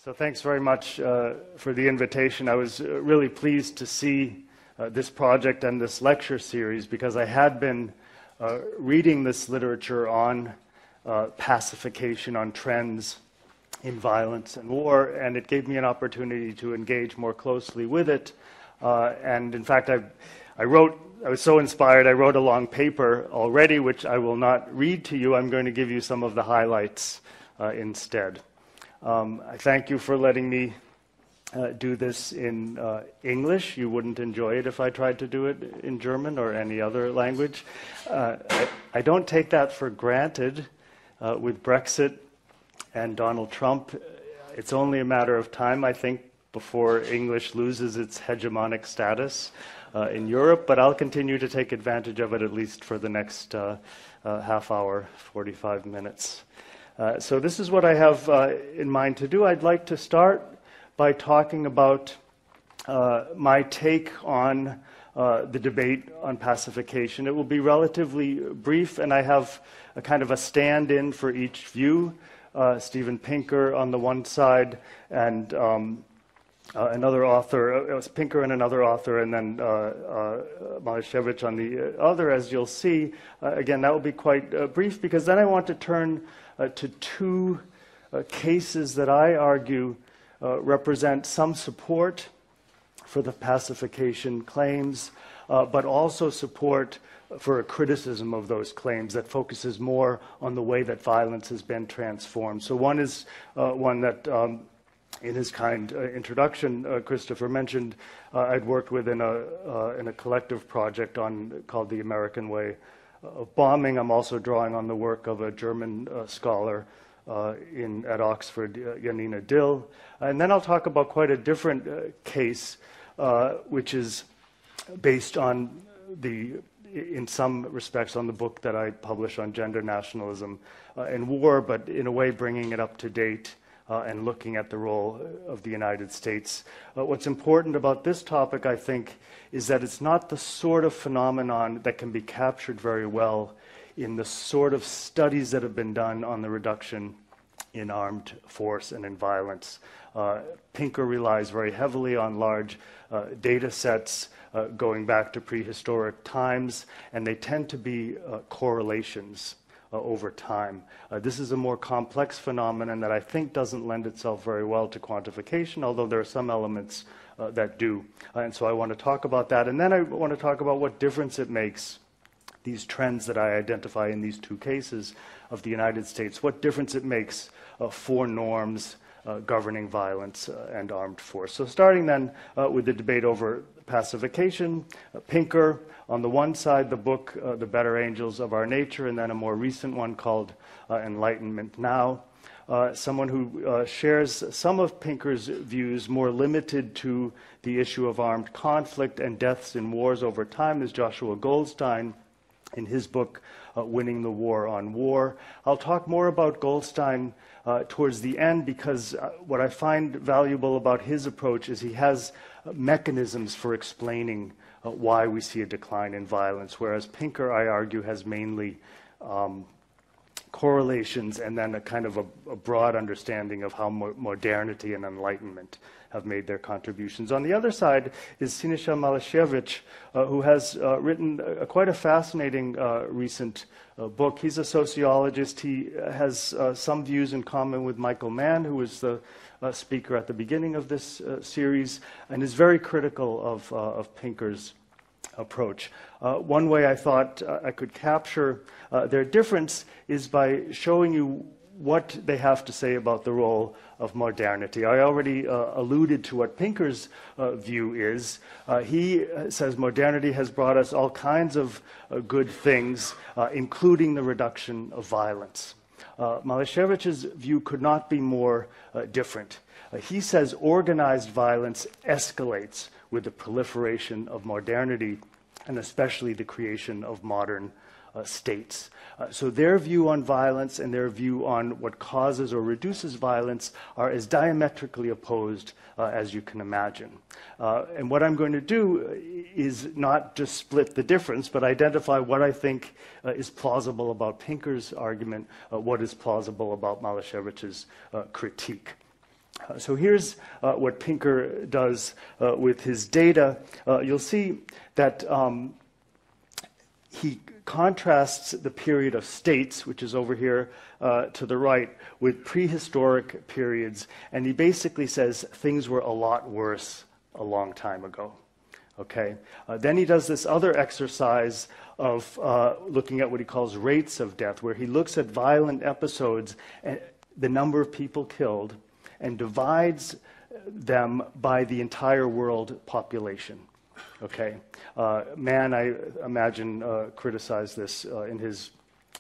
So thanks very much for the invitation. I was really pleased to see this project and this lecture series because I had been reading this literature on pacification, on trends in violence and war, and it gave me an opportunity to engage more closely with it. And in fact, I was so inspired, I wrote a long paper already, which I will not read to you. I'm going to give you some of the highlights instead. I thank you for letting me do this in English. You wouldn't enjoy it if I tried to do it in German or any other language. I don't take that for granted. With Brexit and Donald Trump, it's only a matter of time, I think, before English loses its hegemonic status in Europe, but I'll continue to take advantage of it at least for the next half hour, 45 minutes. So this is what I have in mind to do. I'd like to start by talking about my take on the debate on pacification. It will be relatively brief, and I have a kind of a stand-in for each view. Steven Pinker on the one side, and another author, Pinker and another author, and then Malešević on the other, as you'll see. Again, that will be quite brief, because then I want to turn to two cases that I argue represent some support for the pacification claims, but also support for a criticism of those claims that focuses more on the way that violence has been transformed. So one is one that, in his kind introduction, Christopher mentioned, I'd worked with in a collective project called The American Way of Bombing. I'm also drawing on the work of a German scholar at Oxford, Janina Dill. And then I'll talk about quite a different case, which is based on in some respects, on the book that I published on gender nationalism and war, but in a way bringing it up to date and looking at the role of the United States. What's important about this topic, I think, is that it's not the sort of phenomenon that can be captured very well in the sort of studies that have been done on the reduction in armed force and in violence. Pinker relies very heavily on large data sets going back to prehistoric times, and they tend to be correlations over time. This is a more complex phenomenon that I think doesn't lend itself very well to quantification, although there are some elements that do. And so I want to talk about that. And then I want to talk about what difference it makes, these trends that I identify in these two cases of the United States, what difference it makes for norms governing violence and armed force. So starting then with the debate over pacification, Pinker, on the one side, the book, The Better Angels of Our Nature, and then a more recent one called Enlightenment Now. Someone who shares some of Pinker's views, more limited to the issue of armed conflict and deaths in wars over time, is Joshua Goldstein in his book, Winning the War on War. I'll talk more about Goldstein towards the end, because what I find valuable about his approach is he has mechanisms for explaining why we see a decline in violence, whereas Pinker, I argue, has mainly correlations and then a kind of a broad understanding of how modernity and enlightenment have made their contributions. On the other side is Siniša Malešević, who has written quite a fascinating recent book. He's a sociologist. He has some views in common with Michael Mann, who was the speaker at the beginning of this series, and is very critical of Pinker's approach. One way I thought I could capture their difference is by showing you what they have to say about the role of modernity. I already alluded to what Pinker's view is. He says modernity has brought us all kinds of good things, including the reduction of violence. Malešević's view could not be more different. He says organized violence escalates with the proliferation of modernity, and especially the creation of modern states. So their view on violence and their view on what causes or reduces violence are as diametrically opposed as you can imagine. And what I'm going to do is not just split the difference, but identify what I think is plausible about Pinker's argument, what is plausible about Malešević's critique. So here's what Pinker does with his data. You'll see that he contrasts the period of states, which is over here to the right, with prehistoric periods, and he basically says things were a lot worse a long time ago. Okay. Then he does this other exercise of looking at what he calls rates of death, where he looks at violent episodes, and the number of people killed, and divides them by the entire world population. Okay. Mann, I imagine, criticized this in his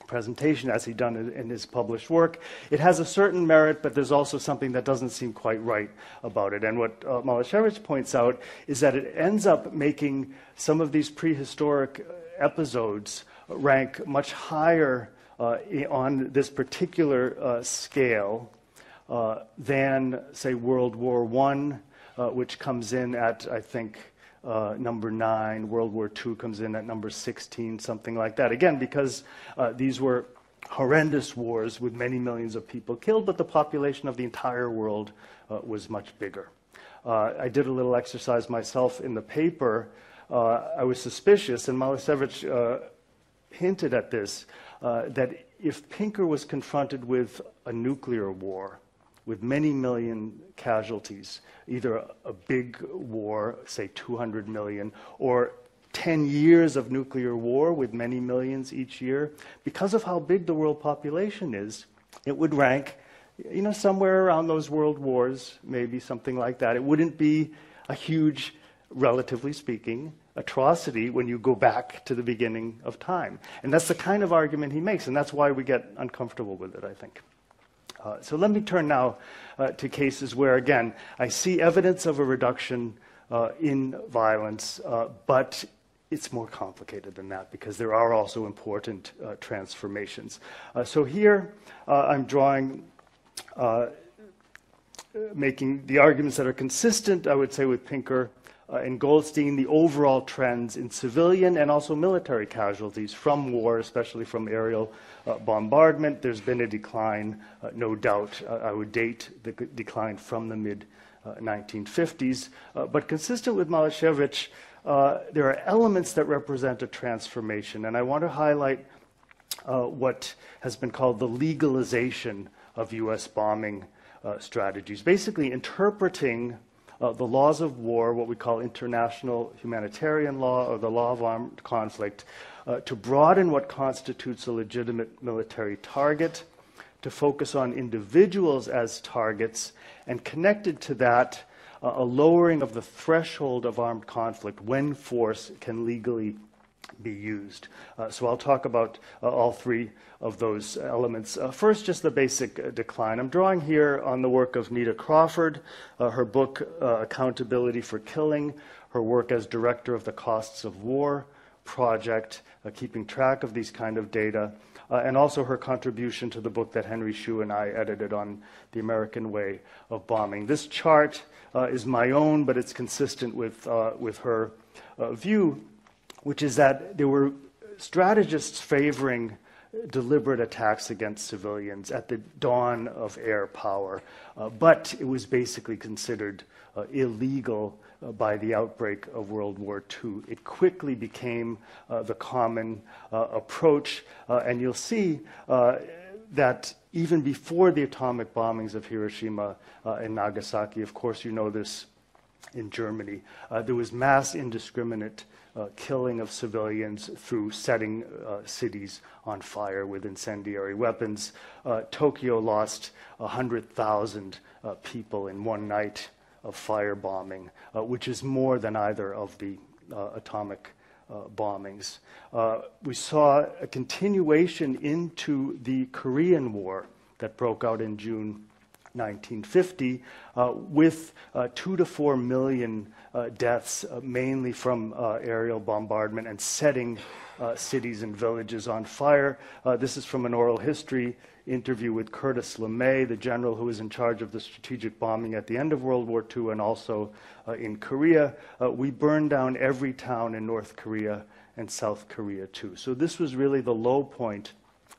presentation, as he'd done in his published work. It has a certain merit, but there's also something that doesn't seem quite right about it. And what Malešević points out is that it ends up making some of these prehistoric episodes rank much higher on this particular scale than, say, World War I, which comes in at, I think, number 9, World War II comes in at number 16, something like that. Again, because these were horrendous wars with many millions of people killed, but the population of the entire world was much bigger. I did a little exercise myself in the paper. I was suspicious, and Malešević hinted at this, that if Pinker was confronted with a nuclear war, with many million casualties, either a big war, say 200 million, or 10 years of nuclear war with many millions each year, because of how big the world population is, it would rank, somewhere around those world wars, maybe something like that. It wouldn't be a huge, relatively speaking, atrocity when you go back to the beginning of time. And that's the kind of argument he makes, and that's why we get uncomfortable with it, I think. So let me turn now to cases where, again, I see evidence of a reduction in violence, but it's more complicated than that because there are also important transformations. So here I'm drawing, making the arguments that are consistent, I would say, with Pinker and Goldstein, the overall trends in civilian and also military casualties from war, especially from aerial bombardment. There's been a decline, no doubt. I would date the decline from the mid-1950s. But consistent with Malešević, there are elements that represent a transformation. And I want to highlight what has been called the legalization of U.S. bombing strategies, basically interpreting the laws of war, what we call international humanitarian law or the law of armed conflict, to broaden what constitutes a legitimate military target, to focus on individuals as targets, and connected to that, a lowering of the threshold of armed conflict when force can legally be used. So I'll talk about all three of those elements. First, just the basic decline. I'm drawing here on the work of Nita Crawford, her book, Accountability for Killing, her work as director of the Costs of War project, keeping track of these kind of data, and also her contribution to the book that Henry Shue and I edited on the American way of bombing. This chart is my own, but it's consistent with her view, which is that there were strategists favoring deliberate attacks against civilians at the dawn of air power, but it was basically considered illegal by the outbreak of World War II. It quickly became the common approach, and you'll see that even before the atomic bombings of Hiroshima and Nagasaki, of course you know this in Germany, there was mass indiscriminate killing of civilians through setting cities on fire with incendiary weapons. Tokyo lost 100,000 people in one night of firebombing, which is more than either of the atomic bombings. We saw a continuation into the Korean War that broke out in June 1950, with 2 to 4 million deaths, mainly from aerial bombardment and setting cities and villages on fire. This is from an oral history interview with Curtis LeMay, the general who was in charge of the strategic bombing at the end of World War II and also in Korea. We burned down every town in North Korea and South Korea too. So this was really the low point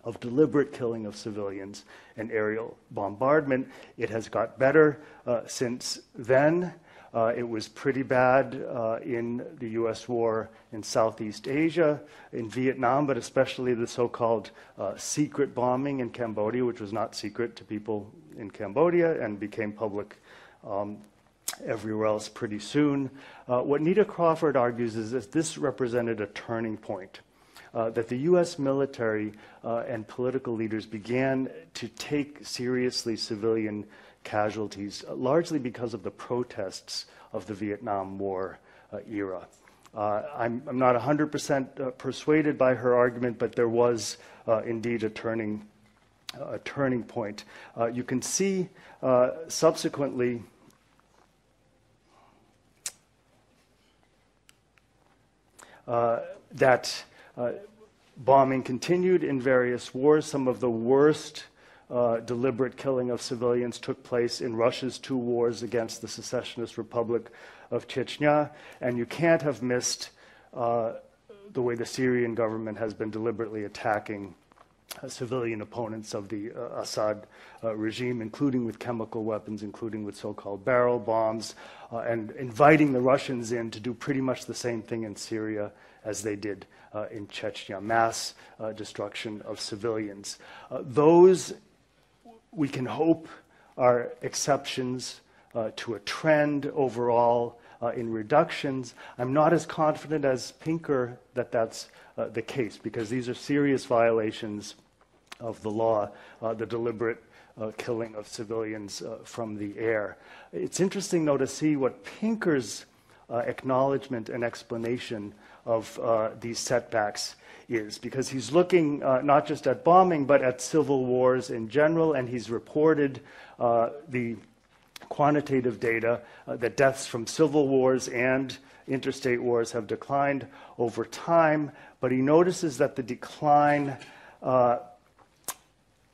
of deliberate killing of civilians and aerial bombardment. It has got better since then. It was pretty bad in the US war in Southeast Asia, in Vietnam, but especially the so-called secret bombing in Cambodia, which was not secret to people in Cambodia and became public everywhere else pretty soon. What Nita Crawford argues is that this represented a turning point, that the US military and political leaders began to take seriously civilian casualties, largely because of the protests of the Vietnam War era. I'm not 100% persuaded by her argument, but there was indeed a turning point. You can see subsequently that bombing continued in various wars. Some of the worst deliberate killing of civilians took place in Russia's 2 wars against the secessionist Republic of Chechnya, and you can't have missed the way the Syrian government has been deliberately attacking civilian opponents of the Assad regime, including with chemical weapons, including with so-called barrel bombs, and inviting the Russians in to do pretty much the same thing in Syria as they did in Chechnya, mass destruction of civilians. Those, we can hope, are exceptions to a trend overall in reductions. I'm not as confident as Pinker that that's the case, because these are serious violations of the law, the deliberate killing of civilians from the air. It's interesting, though, to see what Pinker's acknowledgement and explanation of these setbacks is, because he's looking not just at bombing, but at civil wars in general, and he's reported the quantitative data that deaths from civil wars and interstate wars have declined over time, but he notices that the decline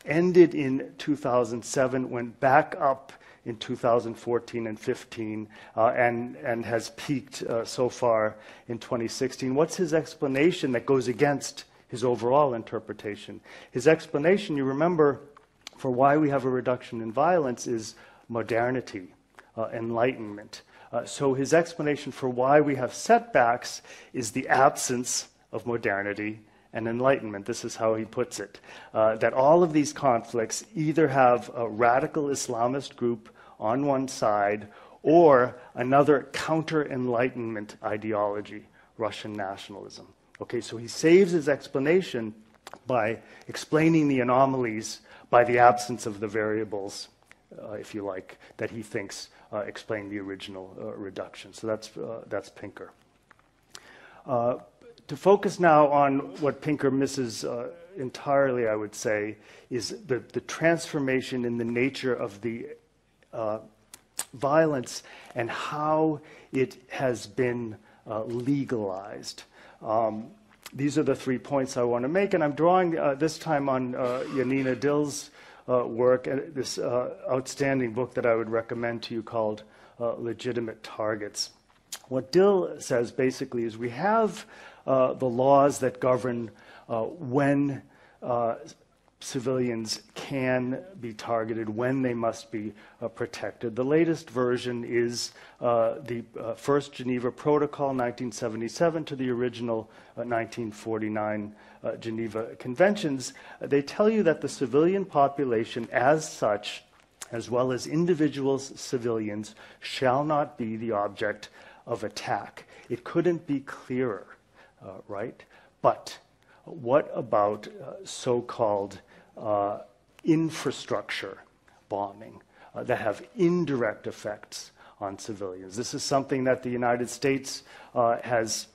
ended in 2007, went back up in 2014 and 15, and has peaked so far in 2016. What's his explanation that goes against his overall interpretation? His explanation, you remember, for why we have a reduction in violence is modernity, enlightenment. So his explanation for why we have setbacks is the absence of modernity and enlightenment. This is how he puts it, that all of these conflicts either have a radical Islamist group on one side or another counter-enlightenment ideology, Russian nationalism. Okay, so he saves his explanation by explaining the anomalies by the absence of the variables, if you like, that he thinks explain the original reduction. So that's Pinker. To focus now on what Pinker misses entirely, I would say, is the transformation in the nature of the violence and how it has been legalized. These are the 3 points I want to make, and I'm drawing this time on Janina Dill's work, this outstanding book that I would recommend to you called Legitimate Targets. What Dill says basically is we have the laws that govern when civilians can be targeted, when they must be protected. The latest version is the first Geneva Protocol, 1977, to the original 1949 Geneva Conventions. They tell you that the civilian population as such, as well as individuals, civilians, shall not be the object of attack. It couldn't be clearer, right? But what about so-called infrastructure bombing that have indirect effects on civilians? This is something that the United States has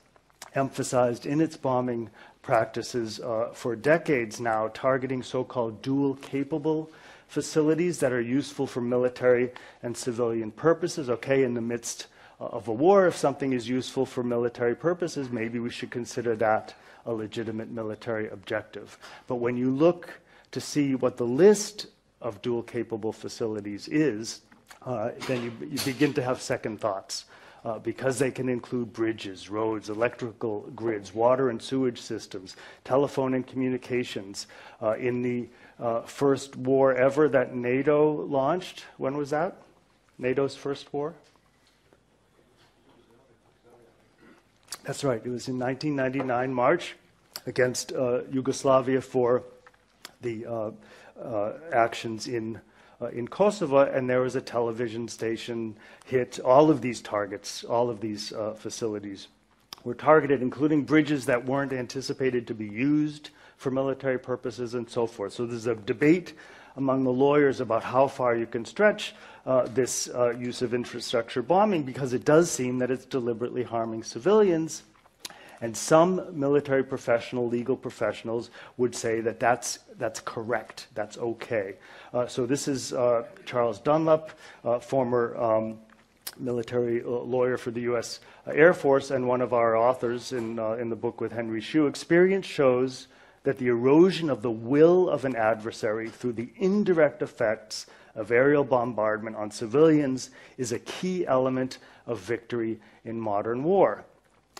emphasized in its bombing practices for decades now, targeting so-called dual-capable facilities that are useful for military and civilian purposes. Okay, in the midst of a war, if something is useful for military purposes, maybe we should consider that a legitimate military objective. But when you look to see what the list of dual-capable facilities is, then you begin to have second thoughts because they can include bridges, roads, electrical grids, water and sewage systems, telephone and communications. In the first war ever that NATO launched, when was that? NATO's first war? That's right, it was in 1999, March, against Yugoslavia for the actions in Kosovo, and there was a television station hit. All of these targets, all of these facilities were targeted, including bridges that weren't anticipated to be used for military purposes and so forth. So there's a debate among the lawyers about how far you can stretch this use of infrastructure bombing, because it does seem that it's deliberately harming civilians. And some military professional, legal professionals would say that that's correct, that's okay. So this is Charles Dunlap, former military lawyer for the U.S. Air Force, and one of our authors in the book with Henry Shue. Experience shows that the erosion of the will of an adversary through the indirect effects of aerial bombardment on civilians is a key element of victory in modern war.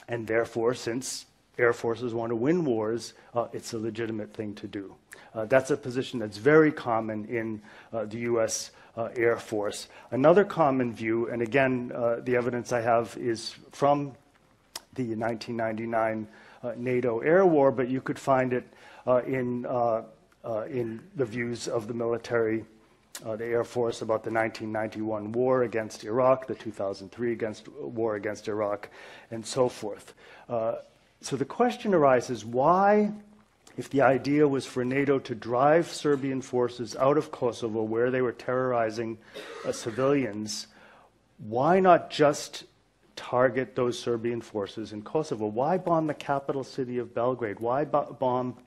And therefore, since air forces want to win wars, it's a legitimate thing to do. That's a position that's very common in the U.S. Air Force. Another common view, and again, the evidence I have is from the 1999 NATO air war, but you could find it in the views of the military, the Air Force, about the 1991 war against Iraq, the 2003 war against Iraq, and so forth. So the question arises, why, if the idea was for NATO to drive Serbian forces out of Kosovo where they were terrorizing civilians, why not just target those Serbian forces in Kosovo? Why bomb the capital city of Belgrade? Why bomb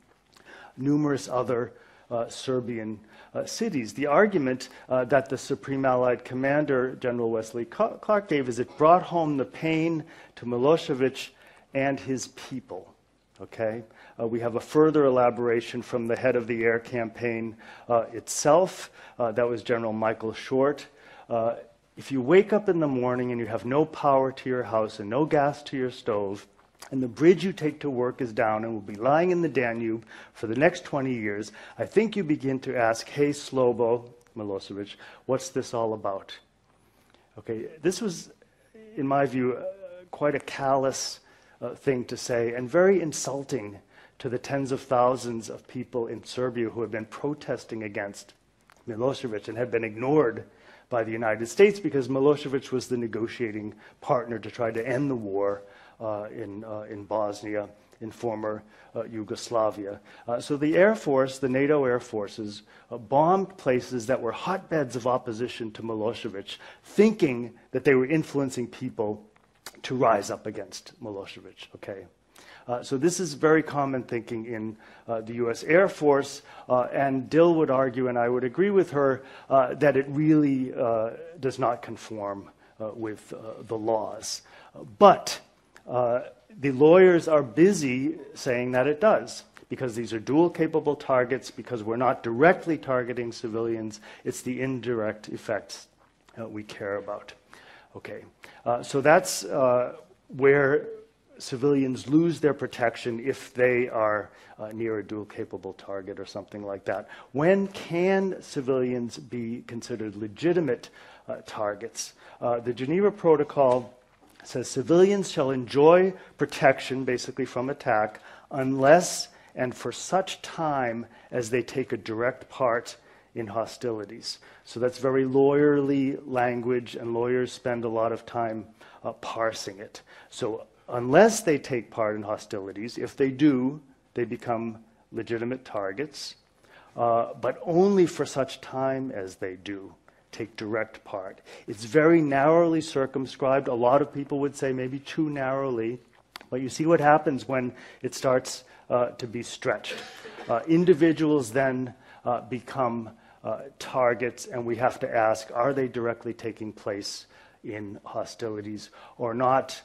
numerous other Serbian cities? The argument that the Supreme Allied Commander, General Wesley Clark, gave is it brought home the pain to Milosevic and his people. Okay? We have a further elaboration from the head of the air campaign itself. That was General Michael Short. If you wake up in the morning and you have no power to your house and no gas to your stove, and the bridge you take to work is down and will be lying in the Danube for the next 20 years, I think you begin to ask, hey, Slobo Milosevic, what's this all about? Okay, this was, in my view, quite a callous thing to say, and very insulting to the tens of thousands of people in Serbia who have been protesting against Milosevic and have been ignored by the United States because Milosevic was the negotiating partner to try to end the war in Bosnia, in former Yugoslavia. So the Air Force, the NATO Air Forces, bombed places that were hotbeds of opposition to Milosevic, thinking that they were influencing people to rise up against Milosevic. Okay. So this is very common thinking in the U.S. Air Force, and Dill would argue, and I would agree with her, that it really does not conform with the laws. But the lawyers are busy saying that it does, because these are dual capable targets, because we're not directly targeting civilians, it's the indirect effects we care about. Okay, so that's where civilians lose their protection if they are near a dual capable target or something like that. When can civilians be considered legitimate targets? The Geneva Protocol says civilians shall enjoy protection, basically from attack, unless and for such time as they take a direct part in hostilities. So that's very lawyerly language, and lawyers spend a lot of time parsing it. So unless they take part in hostilities, if they do, they become legitimate targets, but only for such time as they do take direct part. It's very narrowly circumscribed. A lot of people would say maybe too narrowly, but you see what happens when it starts to be stretched. Individuals then become targets, and we have to ask, are they directly taking place in hostilities or not?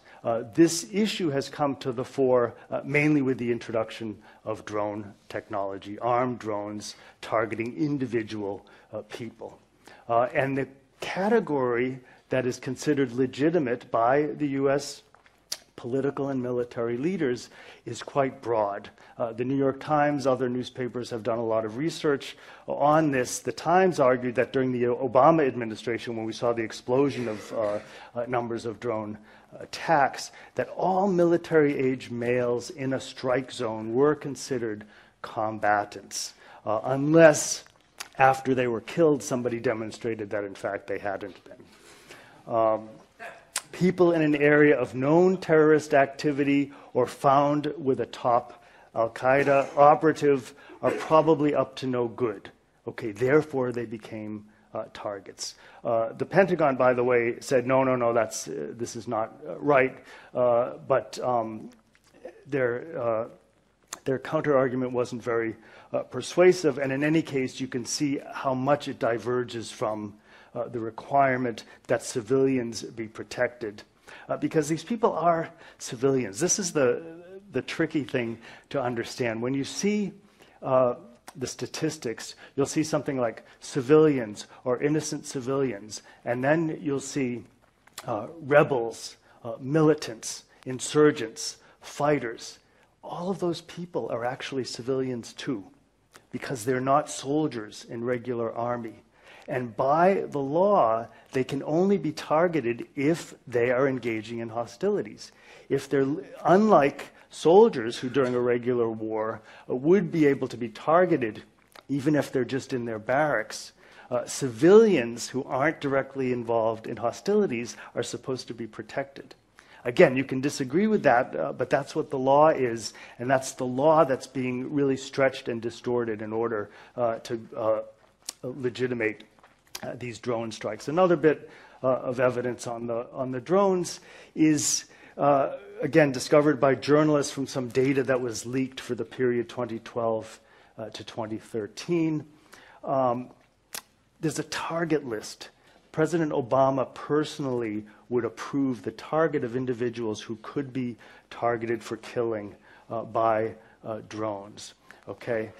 This issue has come to the fore mainly with the introduction of drone technology, armed drones targeting individual people. And the category that is considered legitimate by the U.S. political and military leaders is quite broad. The New York Times, other newspapers have done a lot of research on this. The Times argued that during the Obama administration, when we saw the explosion of numbers of drone attacks, that all military-age males in a strike zone were considered combatants, unless after they were killed, somebody demonstrated that in fact they hadn't been. People in an area of known terrorist activity or found with a top Al-Qaeda operative are probably up to no good. Okay, therefore they became targets. The Pentagon, by the way, said, no, this is not right, but their counter-argument wasn't very persuasive, and in any case, you can see how much it diverges from the requirement that civilians be protected, because these people are civilians. This is the tricky thing to understand. When you see the statistics, you'll see something like civilians or innocent civilians, and then you'll see rebels, militants, insurgents, fighters. All of those people are actually civilians too, because they're not soldiers in regular army. And by the law, they can only be targeted if they are engaging in hostilities. If they're, unlike soldiers who during a regular war would be able to be targeted even if they're just in their barracks, civilians who aren't directly involved in hostilities are supposed to be protected. Again, you can disagree with that, but that's what the law is, and that's the law that's being really stretched and distorted in order to legitimate these drone strikes. Another bit of evidence on the drones is, again, discovered by journalists from some data that was leaked for the period 2012 to 2013. There's a target list. President Obama personally would approve the target of individuals who could be targeted for killing by drones. Okay,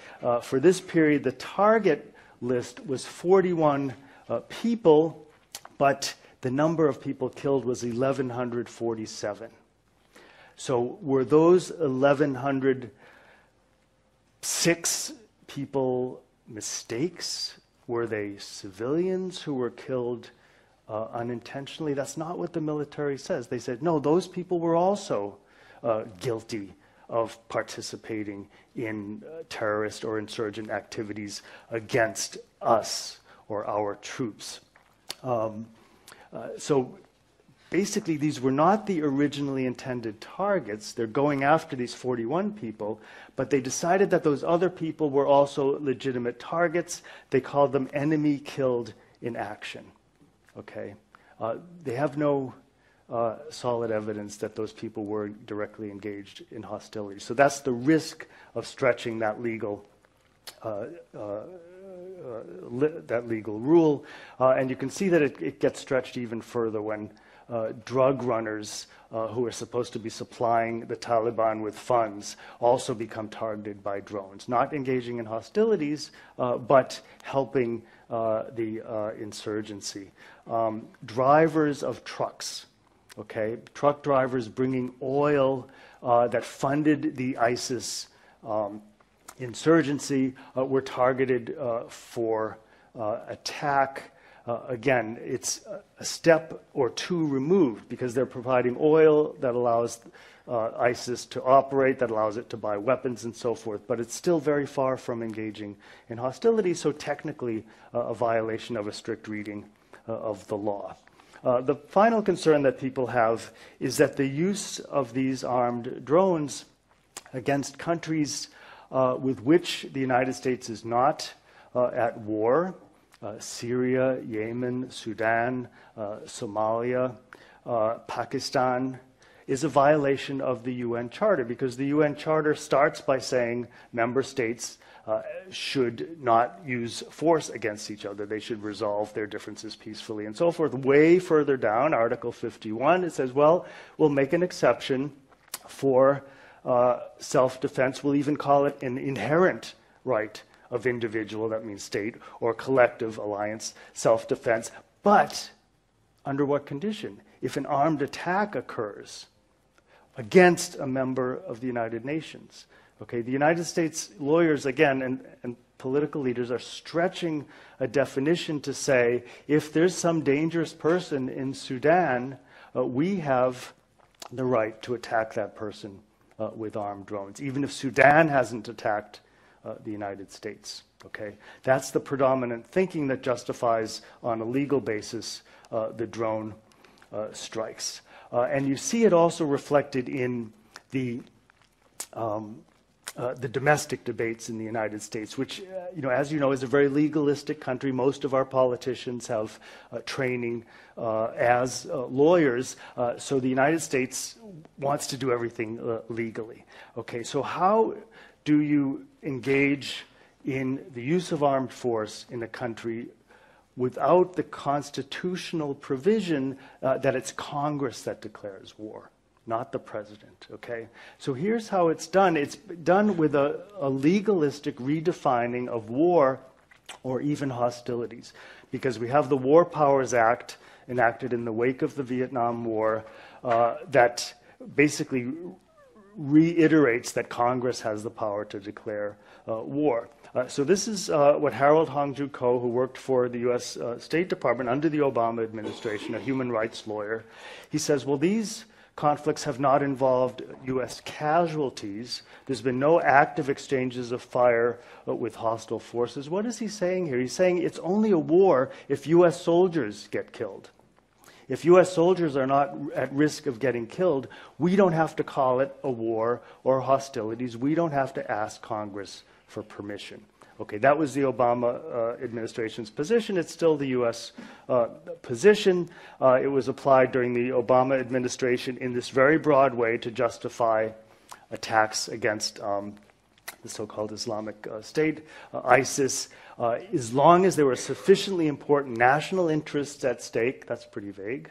for this period, the target list was 41 people, but the number of people killed was 1,147. So were those 1,106 people mistakes? Were they civilians who were killed unintentionally? That's not what the military says. They said, no, those people were also guilty of participating in terrorist or insurgent activities against us or our troops. So basically, these were not the originally intended targets. They're going after these 41 people, but they decided that those other people were also legitimate targets. They called them enemy killed in action. Okay? They have no solid evidence that those people were directly engaged in hostility. So that's the risk of stretching that legal rule. And you can see that it gets stretched even further when drug runners who are supposed to be supplying the Taliban with funds also become targeted by drones, not engaging in hostilities, but helping the insurgency. Drivers of trucks, okay, truck drivers bringing oil that funded the ISIS insurgency were targeted for attack. Again, it's a step or two removed because they're providing oil that allows ISIS to operate, that allows it to buy weapons and so forth, but it's still very far from engaging in hostility, so technically a violation of a strict reading of the law. The final concern that people have is that the use of these armed drones against countries with which the United States is not at war, Syria, Yemen, Sudan, Somalia, Pakistan, is a violation of the UN Charter, because the UN Charter starts by saying member states should not use force against each other. They should resolve their differences peacefully and so forth. Way further down, Article 51, it says, well, we'll make an exception for self-defense. We'll even call it an inherent right of individual, that means state, or collective alliance self-defense. But Under what condition? If an armed attack occurs against a member of the United Nations. Okay, the United States lawyers, again, and political leaders are stretching a definition to say, if there's some dangerous person in Sudan, we have the right to attack that person with armed drones, even if Sudan hasn't attacked the United States. Okay, that's the predominant thinking that justifies, on a legal basis, the drone strikes. And you see it also reflected in the domestic debates in the United States, which, as you know, is a very legalistic country. Most of our politicians have training as lawyers, so the United States wants to do everything legally. Okay, so how do you engage in the use of armed force in a country without the constitutional provision that it's Congress that declares war, not the president, okay? So here's how it's done. It's done with a legalistic redefining of war or even hostilities, because we have the War Powers Act enacted in the wake of the Vietnam War that basically reiterates that Congress has the power to declare war. So this is what Harold Hongju Ko, who worked for the U.S. State Department under the Obama administration, a human rights lawyer, he says, well, these conflicts have not involved U.S. casualties. There's been no active exchanges of fire with hostile forces. What is he saying here? He's saying it's only a war if U.S. soldiers get killed. If U.S. soldiers are not at risk of getting killed, we don't have to call it a war or hostilities. We don't have to ask Congress for permission. Okay, that was the Obama administration's position. It's still the U.S. Position. It was applied during the Obama administration in this very broad way to justify attacks against the so-called Islamic State, ISIS, as long as there were sufficiently important national interests at stake. That's pretty vague.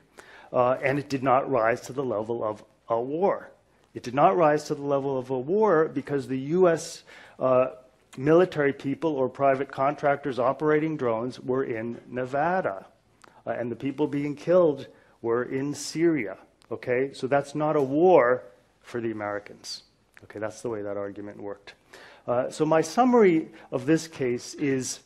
And it did not rise to the level of a war. It did not rise to the level of a war because the U.S. Military people or private contractors operating drones were in Nevada. And the people being killed were in Syria. Okay, so that's not a war for the Americans. Okay, that's the way that argument worked. So my summary of this case is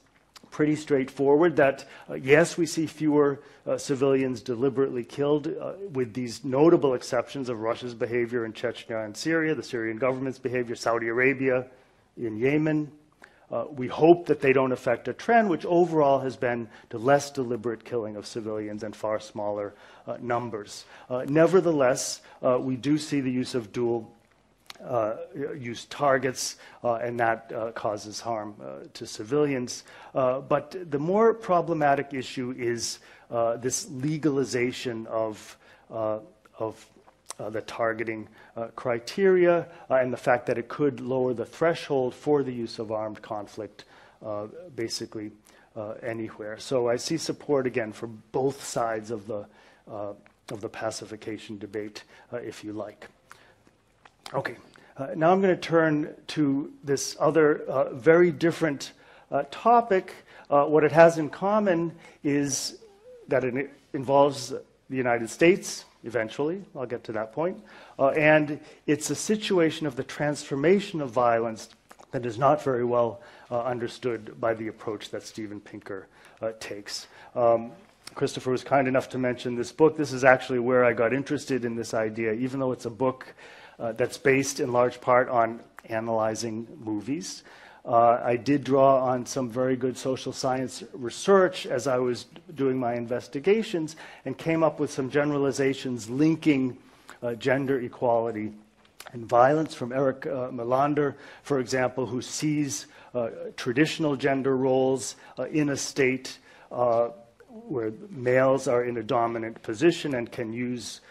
pretty straightforward, that yes, we see fewer civilians deliberately killed, with these notable exceptions of Russia's behavior in Chechnya and Syria, the Syrian government's behavior, Saudi Arabia, in Yemen. We hope that they don't affect a trend which overall has been the less deliberate killing of civilians and far smaller numbers. Nevertheless, we do see the use of dual use targets, and that causes harm to civilians. But the more problematic issue is this legalization of the targeting criteria and the fact that it could lower the threshold for the use of armed conflict basically anywhere. So I see support again for both sides of the pacification debate, if you like. Okay, now I'm going to turn to this other very different topic. What it has in common is that it involves the United States. Eventually, I'll get to that point. And it's a situation of the transformation of violence that is not very well understood by the approach that Steven Pinker takes. Christopher was kind enough to mention this book. This is actually where I got interested in this idea, even though it's a book that's based in large part on analyzing movies. I did draw on some very good social science research as I was doing my investigations and came up with some generalizations linking gender equality and violence from Eric Melander, for example, who sees traditional gender roles in a state where males are in a dominant position and can use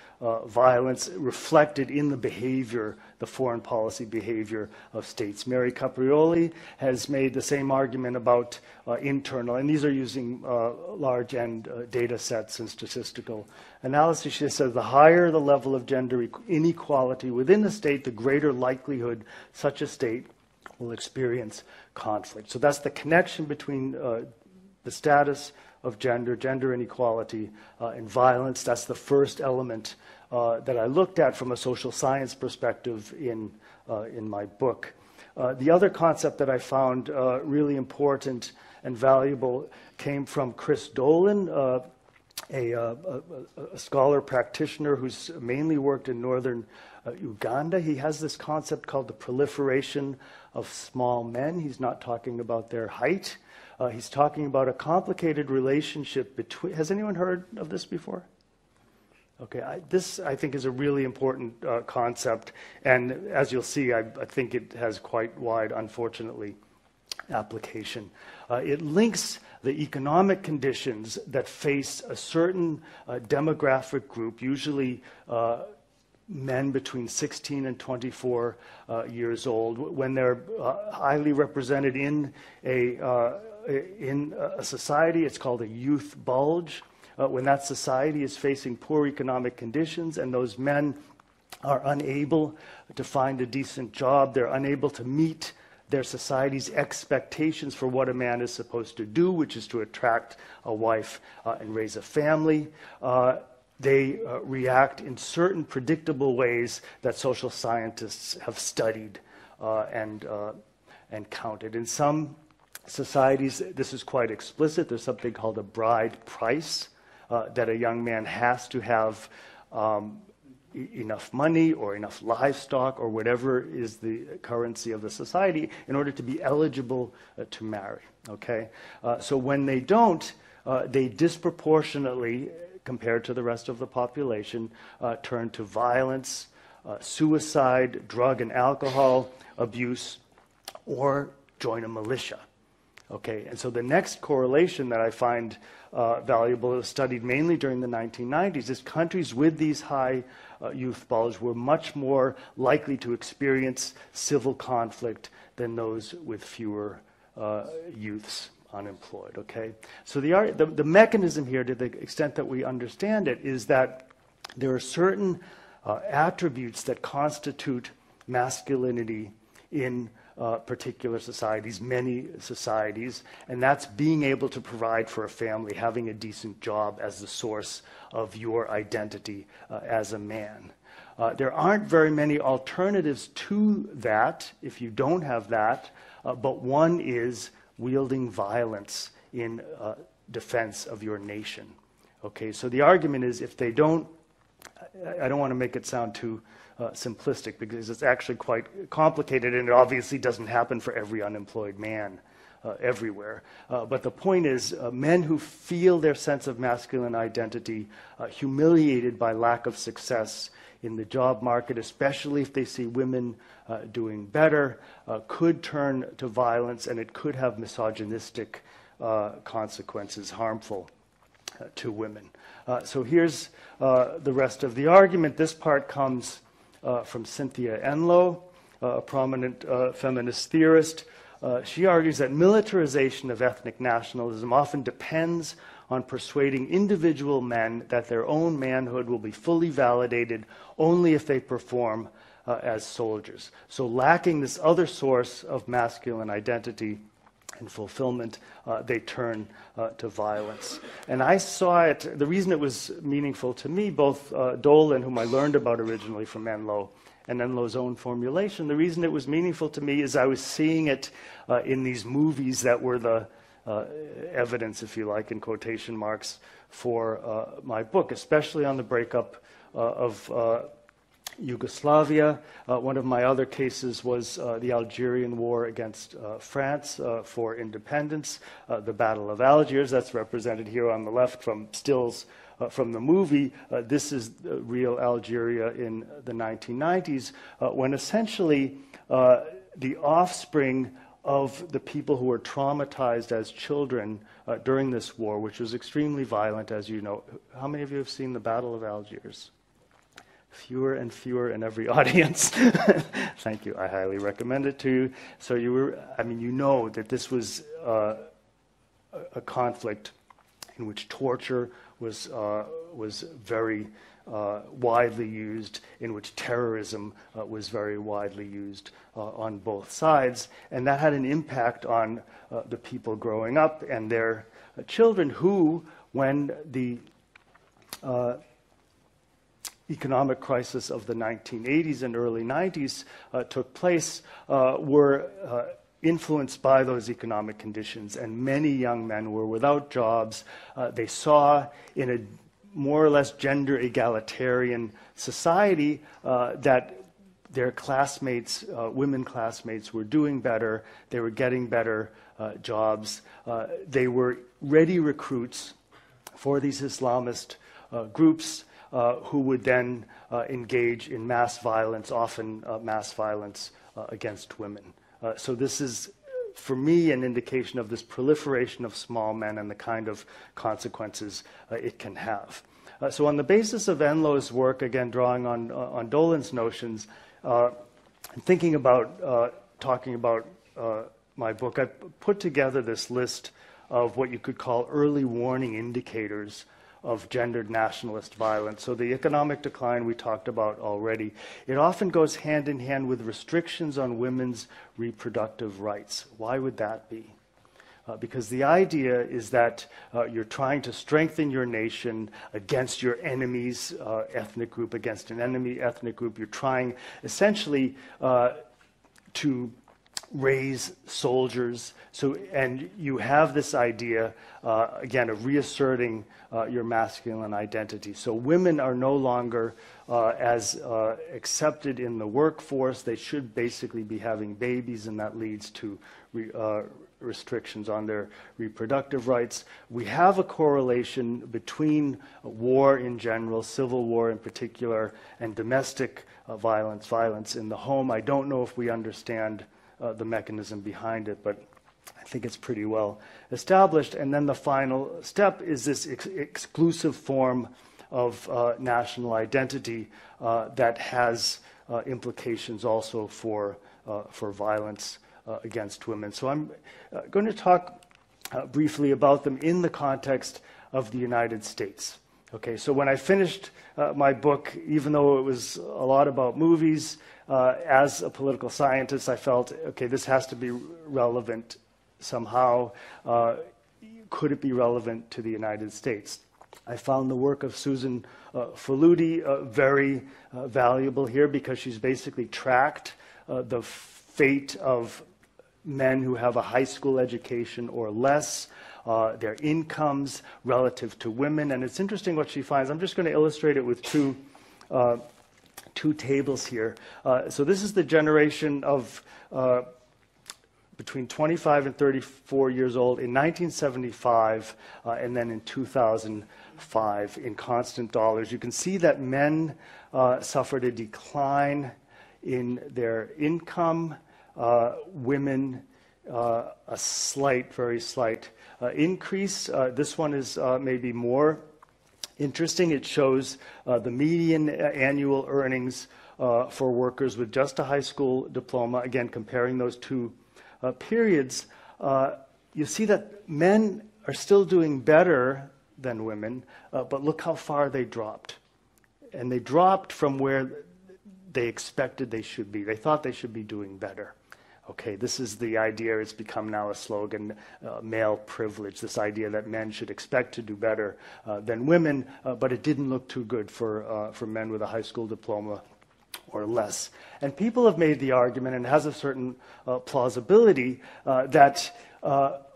violence reflected in the behavior, the foreign policy behavior of states. Mary Caprioli has made the same argument about internal, and these are using large end data sets and statistical analysis. She says the higher the level of gender inequality within the state, the greater likelihood such a state will experience conflict. So that's the connection between the status of gender, gender inequality, and violence. That's the first element that I looked at from a social science perspective in my book. The other concept that I found really important and valuable came from Chris Dolan, a scholar practitioner who's mainly worked in northern Uganda. He has this concept called the proliferation of small men. He's not talking about their height. He's talking about a complicated relationship between... Has anyone heard of this before? Okay, this I think is a really important concept, and as you'll see, I think it has quite wide, unfortunately, application. It links the economic conditions that face a certain demographic group, usually men between 16 and 24 years old, when they're highly represented in a society. It's called a youth bulge. When that society is facing poor economic conditions and those men are unable to find a decent job, they're unable to meet their society's expectations for what a man is supposed to do, which is to attract a wife and raise a family, they react in certain predictable ways that social scientists have studied and counted. In some societies, this is quite explicit. There's something called a bride price, that a young man has to have enough money or enough livestock or whatever is the currency of the society in order to be eligible to marry. Okay? So when they don't, they disproportionately, compared to the rest of the population, turn to violence, suicide, drug and alcohol abuse, or join a militia. Okay, and so the next correlation that I find valuable, studied mainly during the 1990s, is countries with these high youth bulge were much more likely to experience civil conflict than those with fewer youths unemployed. Okay, so the mechanism here, to the extent that we understand it, is that there are certain attributes that constitute masculinity in particular societies, many societies, and that's being able to provide for a family, having a decent job as the source of your identity as a man. There aren't very many alternatives to that if you don't have that, but one is wielding violence in defense of your nation. Okay, so the argument is if they don't, I don't want to make it sound too simplistic, because it's actually quite complicated, and it obviously doesn't happen for every unemployed man everywhere. But the point is, men who feel their sense of masculine identity humiliated by lack of success in the job market, especially if they see women doing better, could turn to violence, and it could have misogynistic consequences, harmful to women. So here's the rest of the argument. This part comes from Cynthia Enloe, a prominent feminist theorist. She argues that militarization of ethnic nationalism often depends on persuading individual men that their own manhood will be fully validated only if they perform as soldiers. So lacking this other source of masculine identity and fulfillment, they turn to violence. And I saw it, the reason it was meaningful to me, both Dolan, whom I learned about originally from Enloe, and Enloe's own formulation, the reason it was meaningful to me is I was seeing it in these movies that were the evidence, if you like, in quotation marks, for my book, especially on the breakup of Yugoslavia. One of my other cases was the Algerian war against France for independence, the Battle of Algiers. That's represented here on the left from stills from the movie. This is real Algeria in the 1990s, when essentially the offspring of the people who were traumatized as children during this war, which was extremely violent, as you know. How many of you have seen the Battle of Algiers? Fewer and fewer in every audience. Thank you. I highly recommend it to you. So you know that this was a conflict in which torture was was very widely used, in which terrorism was very widely used on both sides. And that had an impact on the people growing up and their children who, when the economic crisis of the 1980s and early 90s took place, were influenced by those economic conditions. And many young men were without jobs. They saw in a more or less gender egalitarian society that their classmates, women classmates, were doing better. They were getting better jobs. They were ready recruits for these Islamist groups who would then engage in mass violence, often mass violence against women. So this is, for me, an indication of this proliferation of small men and the kind of consequences it can have. So on the basis of Enlow's work, again drawing on Dolan's notions, thinking about, talking about my book, I put together this list of what you could call early warning indicators of gendered nationalist violence. So the economic decline we talked about already, it often goes hand in hand with restrictions on women's reproductive rights. Why would that be? Because the idea is that you're trying to strengthen your nation against your enemy's ethnic group, against an enemy ethnic group. You're trying essentially to raise soldiers. So, and you have this idea, again, of reasserting your masculine identity. So women are no longer as accepted in the workforce. They should basically be having babies, and that leads to restrictions on their reproductive rights. We have a correlation between war in general, civil war in particular, and domestic violence in the home. I don't know if we understand the mechanism behind it, but I think it's pretty well established. And then the final step is this exclusive form of national identity that has implications also for violence against women. So I'm going to talk briefly about them in the context of the United States. Okay, so when I finished my book, even though it was a lot about movies, as a political scientist, I felt, okay, this has to be relevant somehow. Could it be relevant to the United States? I found the work of Susan Faludi very valuable here, because she's basically tracked the fate of men who have a high school education or less, their incomes relative to women. And it's interesting what she finds. I'm just going to illustrate it with two tables here. So this is the generation of between 25 and 34 years old in 1975, and then in 2005 in constant dollars. You can see that men suffered a decline in their income, women a slight, very slight increase. This one is maybe more interesting. It shows the median annual earnings for workers with just a high school diploma. Again, comparing those two periods, you see that men are still doing better than women, but look how far they dropped. And they dropped from where they expected they should be. They thought they should be doing better. Okay, this is the idea. It's become now a slogan, male privilege, this idea that men should expect to do better than women, but it didn't look too good for men with a high school diploma or less. And people have made the argument, and it has a certain plausibility, that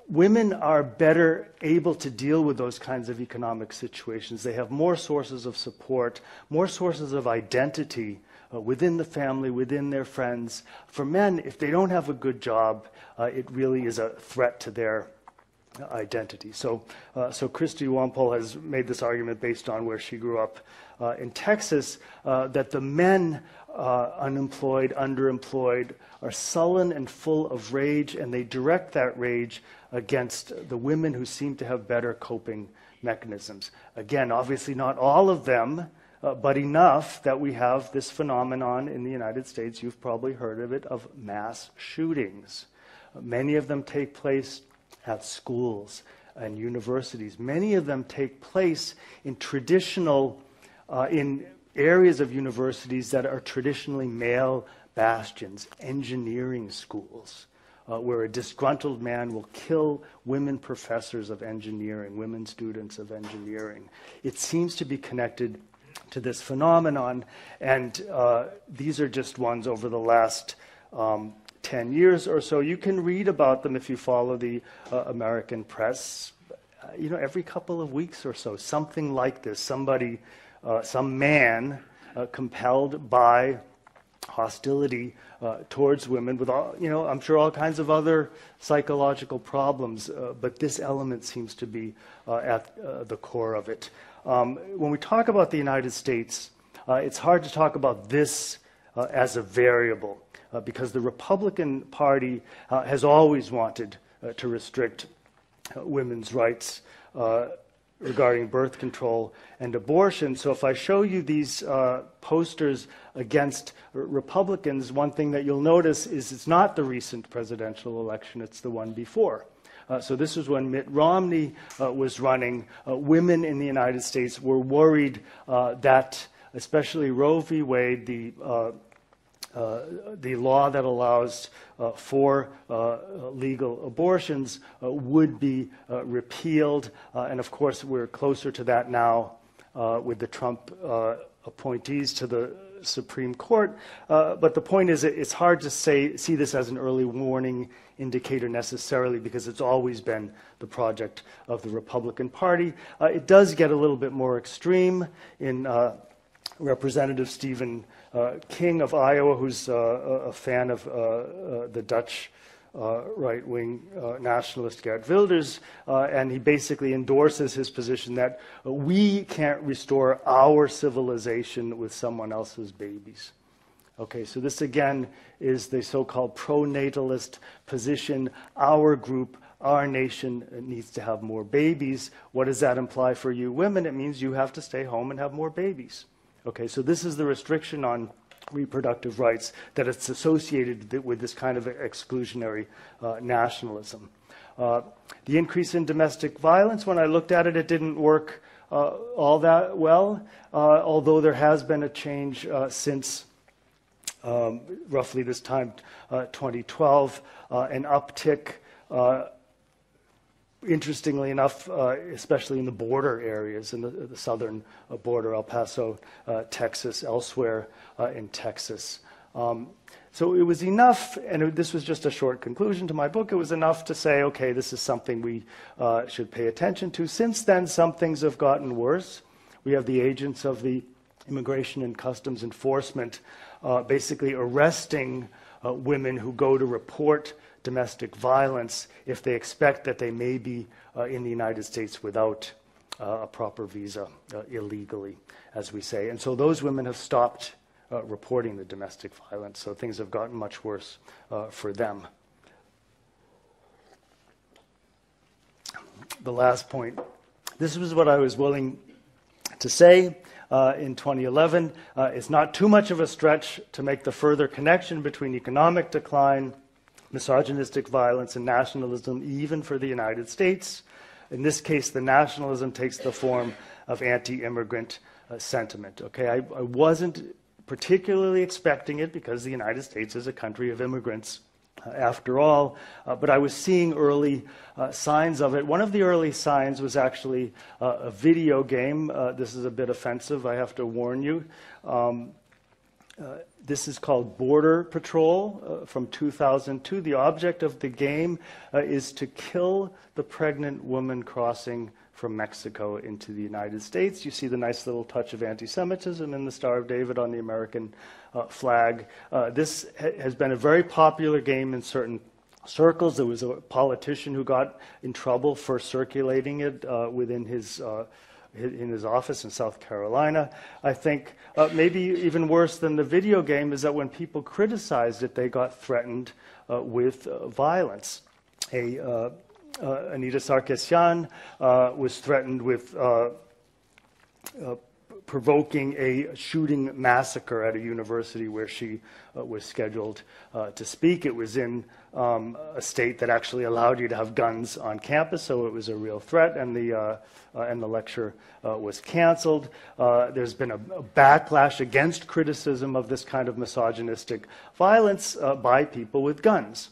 women are better able to deal with those kinds of economic situations. They have more sources of support, more sources of identity within the family, within their friends. For men, if they don't have a good job, it really is a threat to their identity. So Christy Wampole has made this argument based on where she grew up in Texas, that the men, unemployed, underemployed, are sullen and full of rage, and they direct that rage against the women who seem to have better coping mechanisms. Again, obviously not all of them, but enough that we have this phenomenon in the United States, you've probably heard of it, of mass shootings. Many of them take place at schools. and universities. Many of them take place in traditional, in areas of universities that are traditionally male bastions, engineering schools, where a disgruntled man will kill women professors of engineering, women students of engineering. It seems to be connected to this phenomenon, and these are just ones over the last 10 years or so. You can read about them if you follow the American press. Every couple of weeks or so, something like this. Somebody, some man, compelled by hostility towards women with all, I'm sure all kinds of other psychological problems, but this element seems to be at the core of it. When we talk about the United States, it's hard to talk about this as a variable because the Republican Party has always wanted to restrict women's rights regarding birth control and abortion. So if I show you these posters against Republicans, one thing that you'll notice is it's not the recent presidential election, it's the one before. So this was when Mitt Romney was running. Women in the United States were worried that, especially Roe v. Wade, the law that allows for legal abortions would be repealed. And of course, we're closer to that now with the Trump appointees to the Supreme Court. But the point is, it's hard to see this as an early warning indicator necessarily because it's always been the project of the Republican Party. It does get a little bit more extreme in Representative Stephen King of Iowa, who's a fan of the Dutch right-wing nationalist Geert Wilders, and he basically endorses his position that we can't restore our civilization with someone else's babies. Okay, so this again is the so-called pro-natalist position. Our group, our nation needs to have more babies. What does that imply for you women? It means you have to stay home and have more babies. Okay, so this is the restriction on reproductive rights that it's associated with this kind of exclusionary nationalism. The increase in domestic violence, when I looked at it, it didn't work all that well, although there has been a change since roughly this time, 2012, an uptick, interestingly enough, especially in the border areas, in the southern border, El Paso, Texas, elsewhere in Texas. So it was enough, and this was just a short conclusion to my book, it was enough to say, okay, this is something we should pay attention to. Since then, some things have gotten worse. We have the agents of the Immigration and Customs Enforcement basically arresting women who go to report domestic violence if they expect that they may be in the United States without a proper visa illegally, as we say. And so those women have stopped reporting the domestic violence, so things have gotten much worse for them. The last point. This was what I was willing to say in 2011. It's not too much of a stretch to make the further connection between economic decline, misogynistic violence, and nationalism, even for the United States. In this case, the nationalism takes the form of anti-immigrant sentiment. Okay, I wasn't particularly expecting it because the United States is a country of immigrants after all, but I was seeing early signs of it. One of the early signs was actually a video game. This is a bit offensive, I have to warn you. This is called Border Patrol from 2002. The object of the game is to kill the pregnant woman crossing from Mexico into the United States. You see the nice little touch of anti-Semitism in the Star of David on the American flag. This has been a very popular game in certain circles. There was a politician who got in trouble for circulating it within his office in South Carolina. I think maybe even worse than the video game is that when people criticized it, they got threatened with violence. Anita Sarkeesian was threatened with provoking a shooting massacre at a university where she was scheduled to speak. It was in a state that actually allowed you to have guns on campus, so it was a real threat, and the lecture was canceled. There's been a backlash against criticism of this kind of misogynistic violence by people with guns.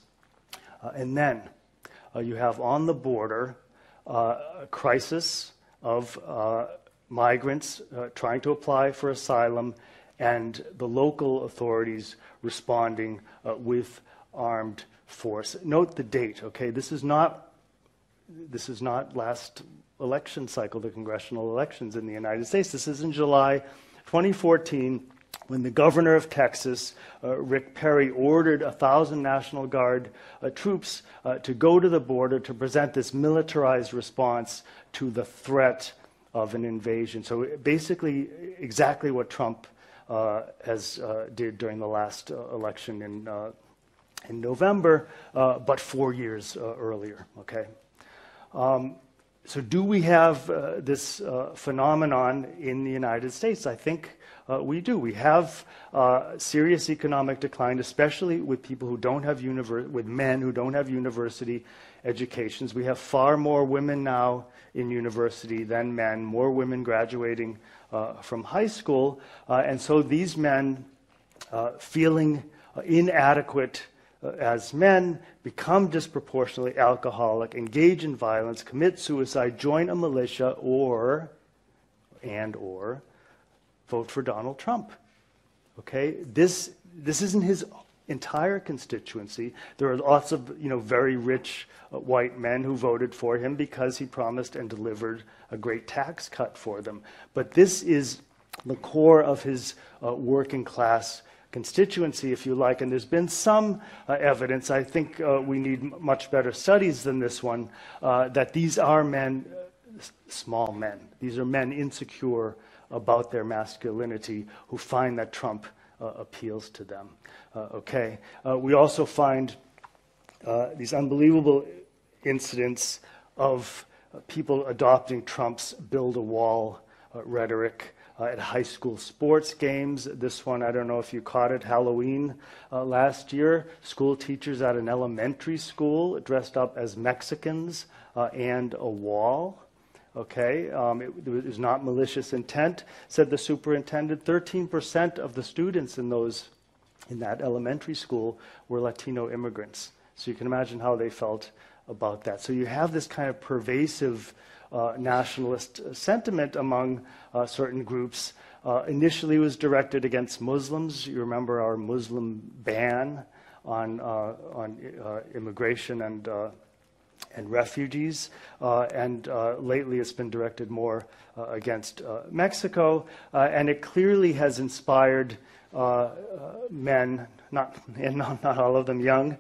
And then you have on the border a crisis of migrants trying to apply for asylum, and the local authorities responding with armed force. Note the date, okay? This is not last election cycle, the congressional elections in the United States. This is in July 2014, when the governor of Texas, Rick Perry, ordered 1,000 National Guard troops to go to the border to present this militarized response to the threat of an invasion. So basically, exactly what Trump did during the last election in November, but 4 years earlier. Okay. So do we have this phenomenon in the United States? I think we do. We have serious economic decline, especially with people who don't have with men who don't have university educations. We have far more women now in university than men, more women graduating from high school, and so these men feeling inadequate as men become disproportionately alcoholic, engage in violence, commit suicide, join a militia, or vote for Donald Trump. Okay, this isn't his entire constituency. There are lots of very rich white men who voted for him because he promised and delivered a great tax cut for them. But this is the core of his working class constituency, if you like, and there's been some evidence, I think we need much better studies than this one, that these are men, small men. These are men insecure about their masculinity who find that Trump appeals to them. Okay. We also find these unbelievable incidents of people adopting Trump's build a wall rhetoric at high school sports games. This one, I don't know if you caught it, Halloween last year. School teachers at an elementary school dressed up as Mexicans and a wall. Okay, it was not malicious intent, said the superintendent. 13% of the students in that elementary school were Latino immigrants. So you can imagine how they felt about that. So you have this kind of pervasive nationalist sentiment among certain groups. Initially, it was directed against Muslims. You remember our Muslim ban on immigration and refugees, and lately it's been directed more against Mexico, and it clearly has inspired men, not all of them young,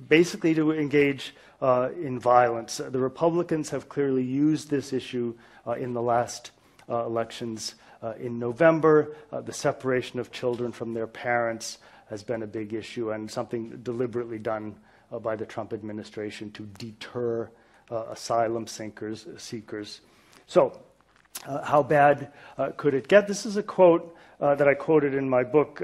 basically to engage in violence. The Republicans have clearly used this issue in the last elections in November. The separation of children from their parents has been a big issue, and something deliberately done by the Trump administration to deter asylum seekers. So, how bad could it get? This is a quote that I quoted in my book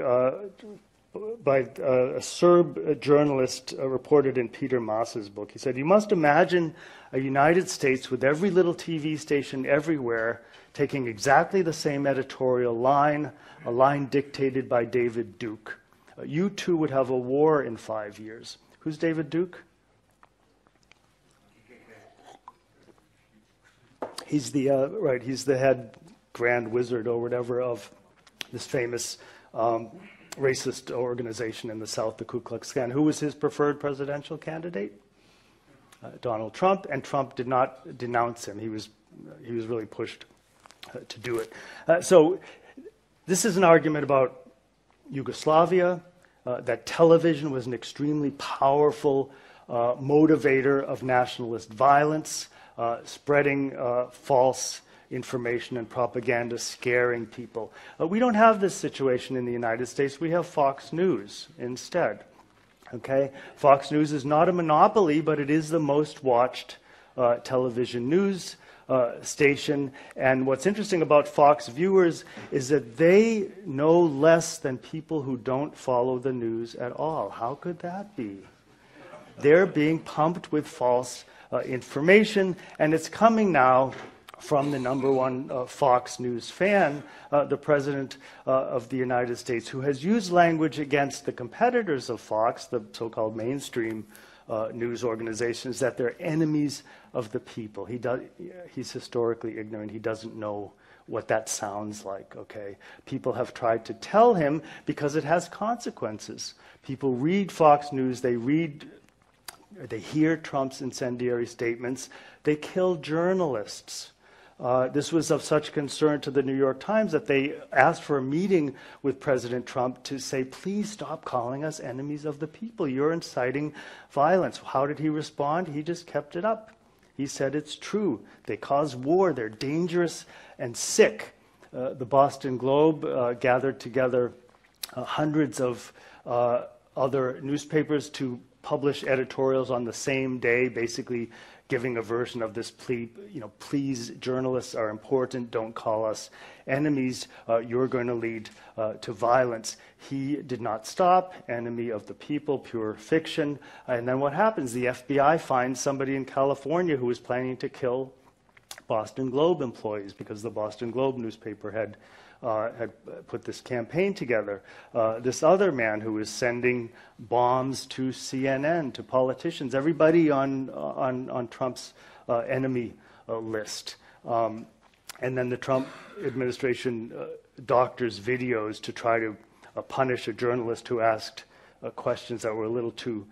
by a Serb journalist reported in Peter Maas's book. He said, "You must imagine a United States with every little TV station everywhere taking exactly the same editorial line, a line dictated by David Duke. You too would have a war in 5 years." Who's David Duke? He's the he's the head grand wizard or whatever of this famous racist organization in the South, the Ku Klux Klan. Who was his preferred presidential candidate? Donald Trump, and Trump did not denounce him. He was really pushed to do it. So this is an argument about Yugoslavia, that television was an extremely powerful motivator of nationalist violence, spreading false information and propaganda, scaring people. We don't have this situation in the United States. We have Fox News instead. Okay? Fox News is not a monopoly, but it is the most watched television news station. And what's interesting about Fox viewers is that they know less than people who don't follow the news at all. How could that be? They're being pumped with false information, and it's coming now from the #1 Fox News fan, the President of the United States, who has used language against the competitors of Fox, the so-called mainstream news organizations, that they're enemies of the people. He's historically ignorant. He doesn't know what that sounds like, okay? People have tried to tell him because it has consequences. People read Fox News, they hear Trump's incendiary statements, they kill journalists. This was of such concern to the New York Times that they asked for a meeting with President Trump to say, please stop calling us enemies of the people. You're inciting violence. How did he respond? He just kept it up. He said it's true. They cause war. They're dangerous and sick. The Boston Globe gathered together hundreds of other newspapers to publish editorials on the same day, basically giving a version of this plea, please, journalists are important, don't call us enemies, you're going to lead to violence. He did not stop, enemy of the people, pure fiction. And then what happens? The FBI finds somebody in California who was planning to kill Boston Globe employees because the Boston Globe newspaper had put this campaign together. This other man who was sending bombs to CNN, to politicians, everybody on Trump's enemy list. And then the Trump administration doctors videos to try to punish a journalist who asked questions that were a little too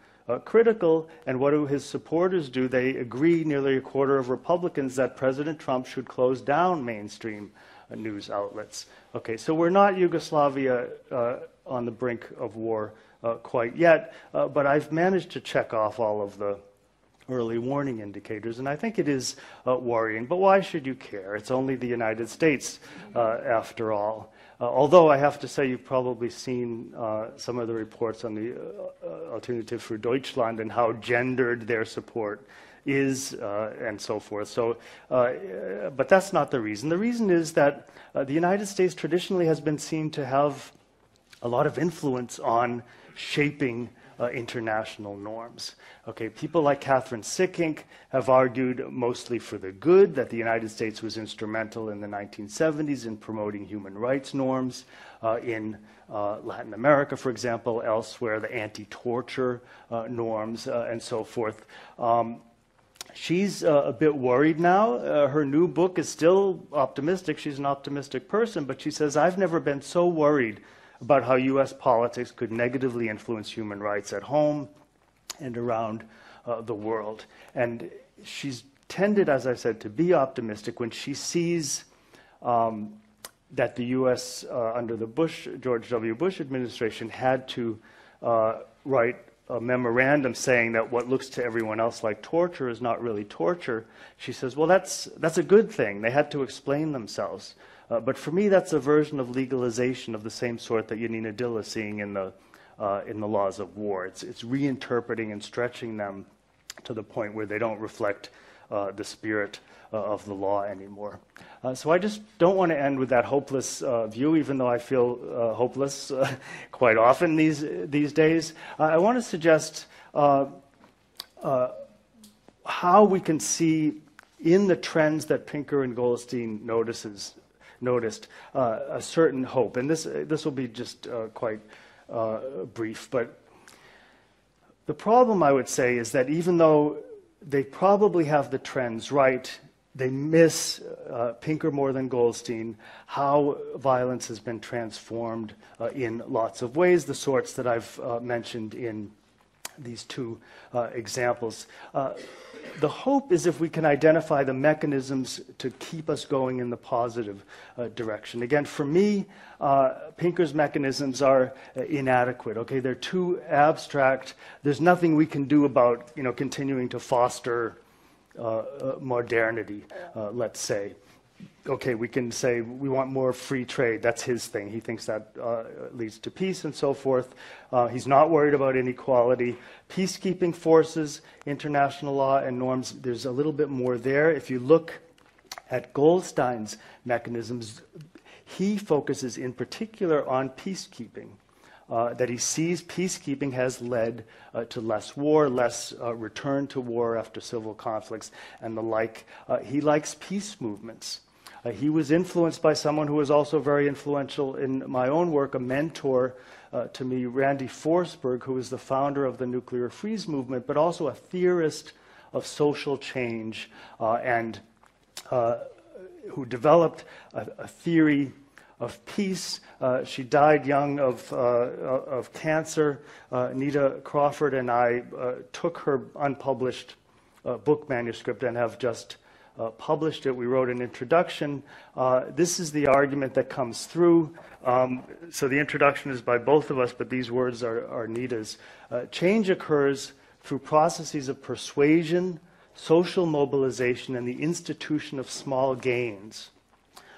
critical. And what do his supporters do? They agree, nearly a quarter of Republicans, that President Trump should close down mainstream news outlets. Okay, so we're not Yugoslavia on the brink of war quite yet, but I've managed to check off all of the early warning indicators, and I think it is worrying. But why should you care? It's only the United States, after all. Although I have to say you've probably seen some of the reports on the Alternative für Deutschland and how gendered their support is, and so forth. So, but that's not the reason. The reason is that the United States traditionally has been seen to have a lot of influence on shaping international norms. Okay, people like Catherine Sickink have argued mostly for the good, that the United States was instrumental in the 1970s in promoting human rights norms in Latin America, for example, elsewhere, the anti-torture norms and so forth. She's a bit worried now. Her new book is still optimistic. She's an optimistic person, but she says, I've never been so worried about how U.S. politics could negatively influence human rights at home and around the world. And she's tended, as I said, to be optimistic when she sees that the U.S. Under the George W. Bush administration had to write a memorandum saying that what looks to everyone else like torture is not really torture. She says, well, that's a good thing. They had to explain themselves. But for me, that's a version of legalization of the same sort that Yanina Dill is seeing in the laws of war. It's reinterpreting and stretching them to the point where they don't reflect the spirit of the law anymore. So I just don't want to end with that hopeless view, even though I feel hopeless quite often these days. I want to suggest how we can see in the trends that Pinker and Goldstein noticed a certain hope. And this will be just quite brief. But the problem, I would say, is that even though they probably have the trends right, they miss, Pinker more than Goldstein, how violence has been transformed in lots of ways, the sorts that I've mentioned in these two examples. The hope is if we can identify the mechanisms to keep us going in the positive direction. Again, for me, Pinker's mechanisms are inadequate. Okay, they're too abstract. There's nothing we can do about continuing to foster modernity, let's say. okay, we can say we want more free trade. That's his thing. He thinks that leads to peace and so forth. He's not worried about inequality. Peacekeeping forces, international law and norms, there's a little bit more there. If you look at Goldstein's mechanisms, he focuses in particular on peacekeeping. That he sees peacekeeping has led to less war, less return to war after civil conflicts and the like. He likes peace movements. He was influenced by someone who was also very influential in my own work, a mentor to me, Randy Forsberg, who is the founder of the nuclear freeze movement, but also a theorist of social change and who developed a theory of peace. She died young of cancer. Nita Crawford and I took her unpublished book manuscript and have just published it. We wrote an introduction. This is the argument that comes through. So the introduction is by both of us, but these words are Nita's. Change occurs through processes of persuasion, social mobilization, and the institution of small gains.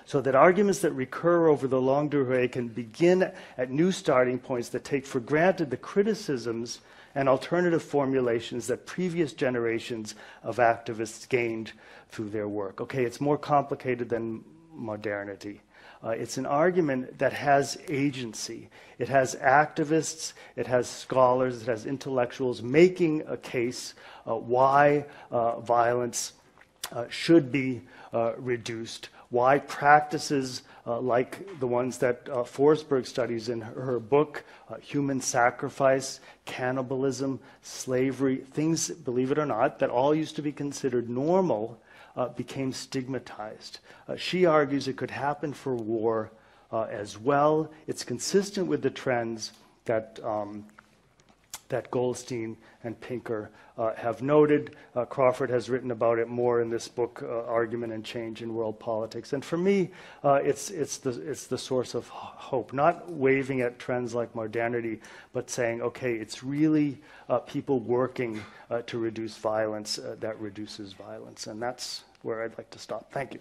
So that arguments that recur over the longue durée can begin at new starting points that take for granted the criticisms and alternative formulations that previous generations of activists gained through their work. Okay, it's more complicated than modernity. It's an argument that has agency. It has activists, it has scholars, it has intellectuals making a case why violence should be reduced, why practices like the ones that Forsberg studies in her book, human sacrifice, cannibalism, slavery, things, believe it or not, that all used to be considered normal became stigmatized. She argues it could happen for war as well. It's consistent with the trends that that Goldstein and Pinker have noted. Crawford has written about it more in this book, Argument and Change in World Politics. And for me, it's the source of hope, not waving at trends like modernity, but saying, okay, it's really people working to reduce violence that reduces violence. And that's where I'd like to stop. Thank you.